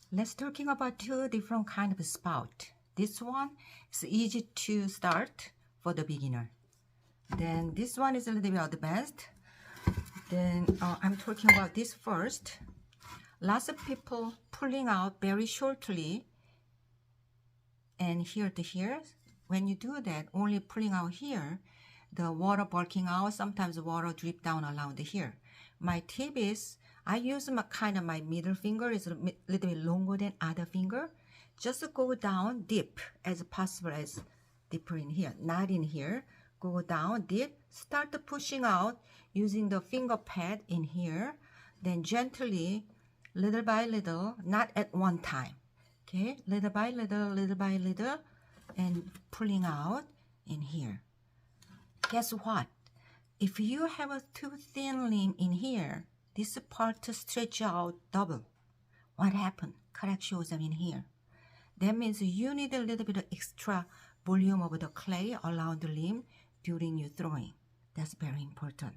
Let's talking about two different kind of spout. This one is easy to start for the beginner. Then this one is a little bit advanced. Then I'm talking about this first. Lots of people pulling out very shortly and here to here. When you do that, only pulling out here, the water bulking out, sometimes the water drip down around here. My tip is I use my middle finger is a little bit longer than other finger. Just go down deep as possible as deeper in here, not in here. Go down deep, start pushing out using the finger pad in here, then gently, little by little, not at one time. Okay, little by little, and pulling out in here. Guess what? If you have a too thin limb in here, this part to stretch out double. What happened? Crack shows up in here. That means you need a little bit of extra volume of the clay around the limb during your throwing. That's very important.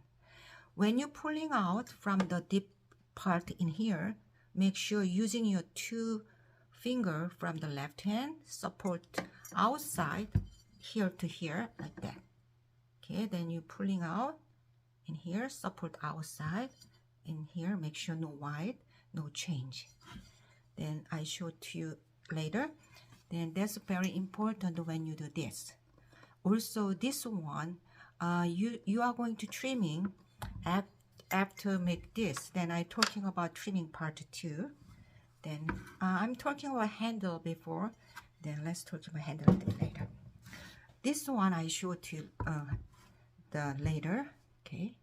When you're pulling out from the deep part in here, make sure using your two finger from the left hand, support outside here to here like that. Okay, then you're pulling out in here, support outside in here, make sure no wide, no change. Then I show to you later. Then that's very important when you do this. Also this one, you are going to trimming after make this. Then I'm talking about trimming part 2. Then I'm talking about handle before. Then let's talk about handle later. This one I show to the later. Okay.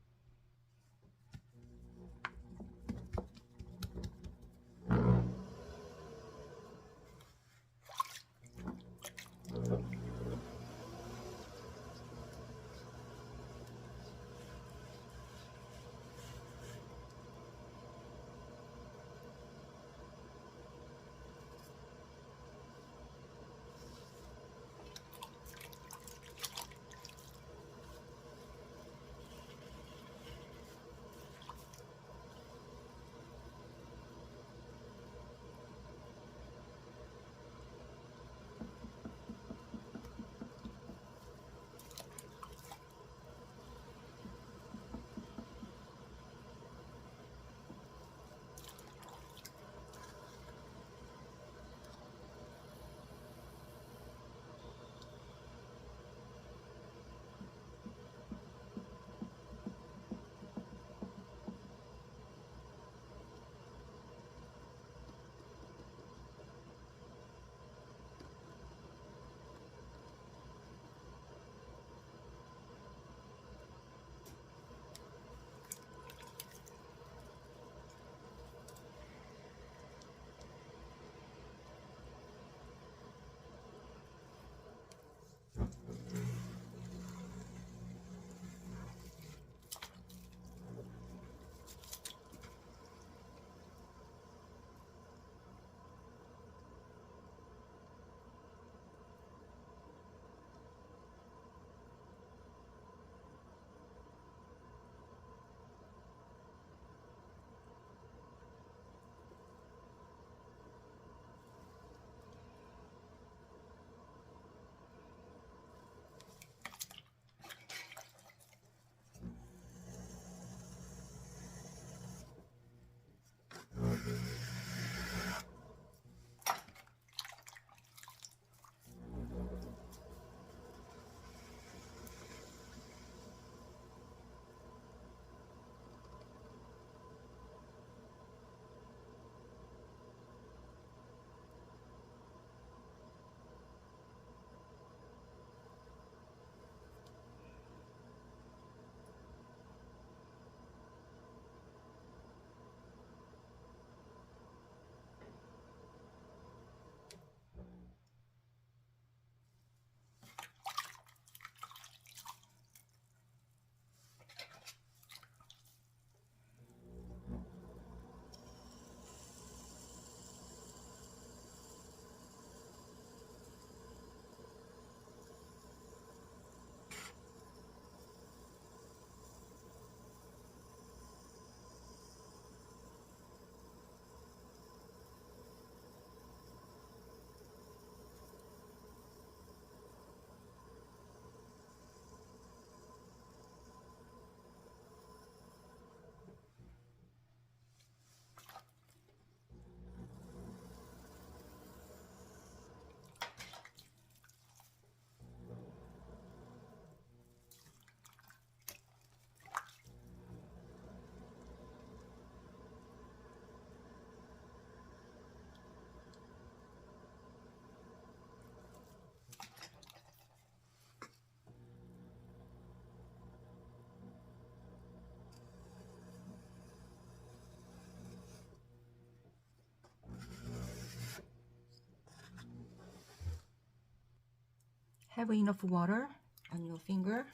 Have enough water on your finger.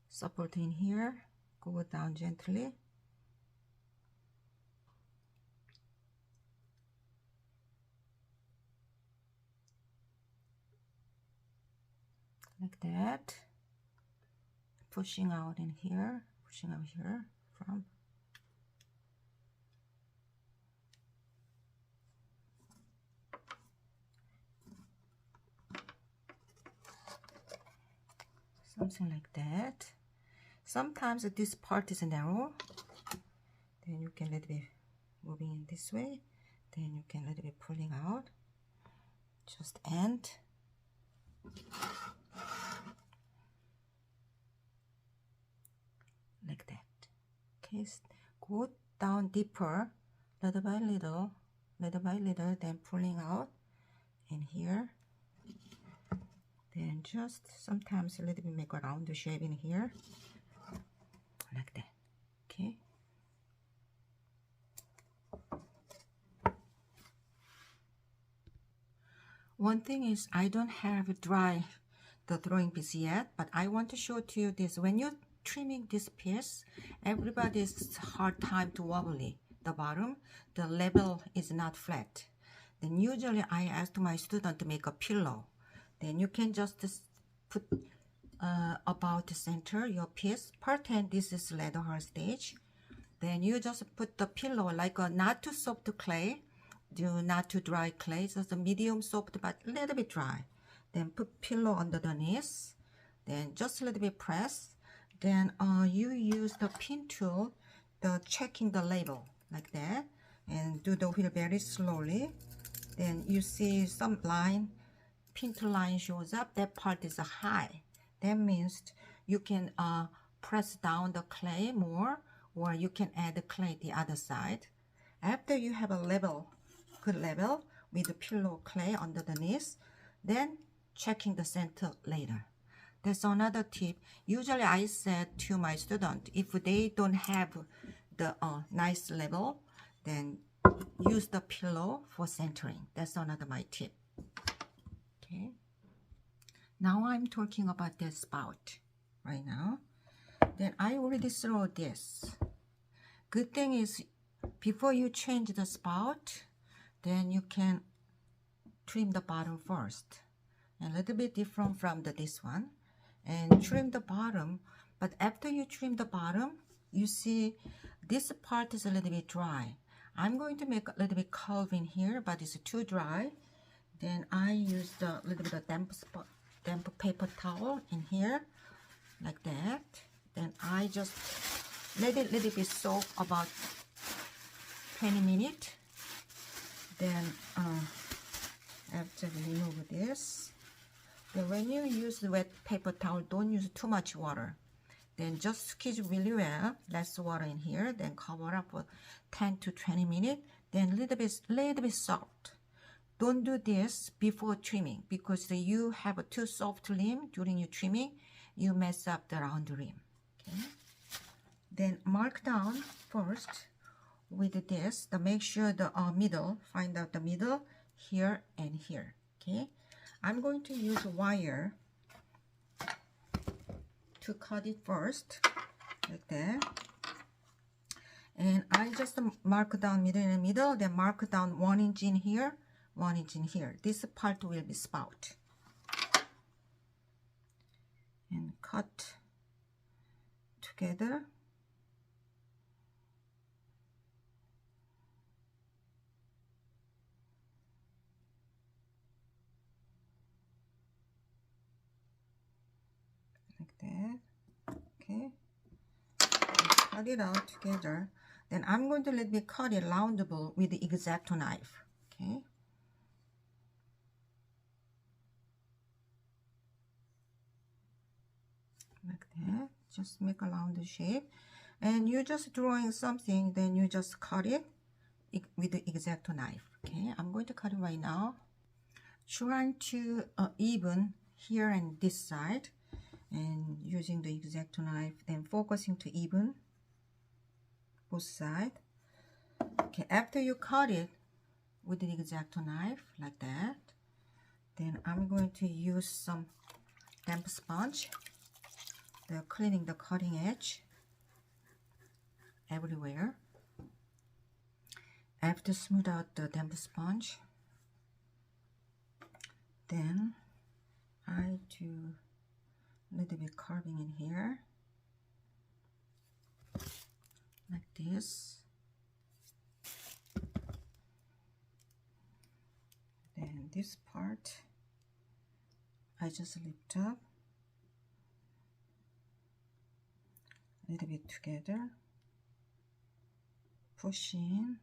Support in here, go down gently. Like that. Pushing out in here, pushing out here from. Something like that. Sometimes this part is narrow, then you can let it be moving in this way, then you can let it be pulling out, just end. Like that. Okay, go down deeper, little by little, then pulling out in here. Then just sometimes a little bit make a round shape in here, like that. Okay. One thing is I don't have the drawing piece yet, but I want to show to you this. When you're trimming this piece, everybody's hard time to wobbly. The bottom, the level is not flat. Then usually I ask my student to make a pillow. Then you can just put about the center your piece. Pretend this is leather hard stage. Then you just put the pillow like a not too soft clay, not too dry clay, just a medium soft but a little bit dry. Then put pillow under the knees. Then just a little bit press. Then you use the pin tool, checking the label like that, and do the wheel very slowly. Then you see some line. Pin to line shows up, that part is high. That means you can press down the clay more, or you can add the clay the other side. After you have a level, good level with the pillow clay under the knees, then checking the center later. That's another tip. Usually I said to my student, if they don't have the nice level, then use the pillow for centering. That's another my tip. Okay. Now I'm talking about the spout right now. Then I already throw this. Good thing is before you change the spout, then you can trim the bottom first. A little bit different from this one. And trim the bottom. But after you trim the bottom, you see this part is a little bit dry. I'm going to make a little bit curve in here, but it's too dry. Then I use a little bit of damp paper towel in here, like that. Then I just let it little bit soak about 20 minutes. Then after we remove this, then when you use the wet paper towel, don't use too much water. Then just squeeze really well, less water in here. Then cover up for 10 to 20 minutes. Then little bit soft. Don't do this before trimming, because you have a too soft limb during your trimming, you mess up the round rim. Okay. Then mark down first with this to make sure the middle, find out the middle here and here. Okay. I'm going to use wire to cut it first, like that. And I just mark down middle in the middle, then mark down 1 inch in here, 1 inch in here. This part will be spout. And cut together. Like that. Okay. Cut it out together. Then I'm going to let me cut it roundable with the X-Acto knife. Okay. Like that. Just make a round shape. And you're just drawing something, then you just cut it with the X-Acto knife. Okay, I'm going to cut it right now. Trying to even here and this side, and using the X-Acto knife, then focusing to even both sides. Okay, after you cut it with the X-Acto knife like that, Then I'm going to use some damp sponge, cleaning the cutting edge everywhere. I have to smooth out the damp sponge. Then I do a little bit carving in here, like this. Then this part, I just lift up a little bit together, push in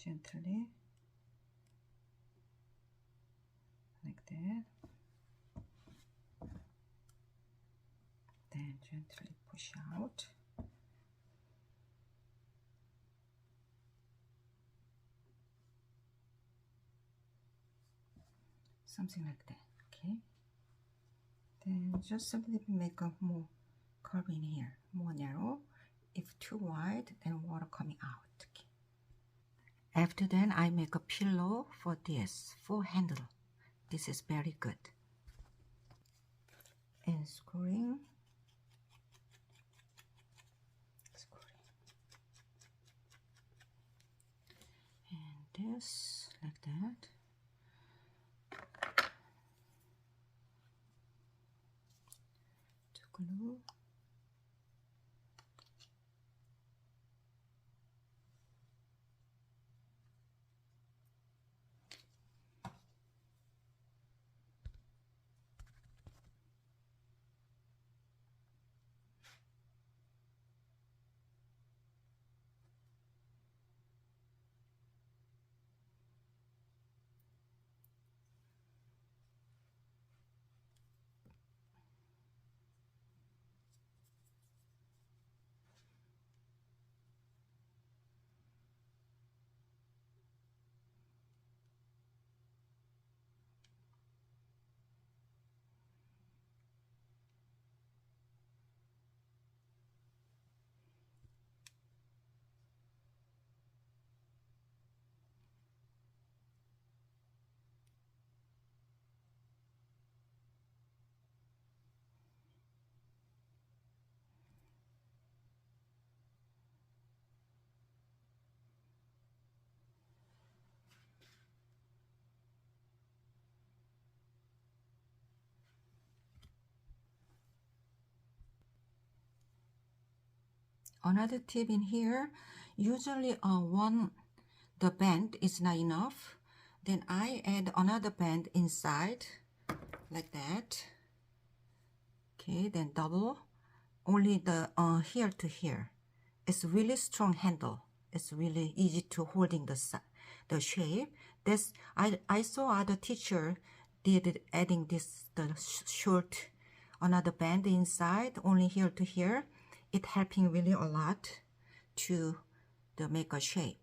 gently, like that. Then gently push out. Something like that, okay? Then just a little bit make a more curve in here, more narrow. If too wide, then water coming out. Okay. After that, I make a pillow for this, for handle. This is very good. And screwing. And this, like that. To glue. Another tip in here, usually the band is not enough. Then I add another band inside, like that. Okay, then double, only the here to here. It's really strong handle. It's really easy to holding the shape. This I saw other teacher did it, adding this short another band inside, only here to here. It helping really a lot to make a shape.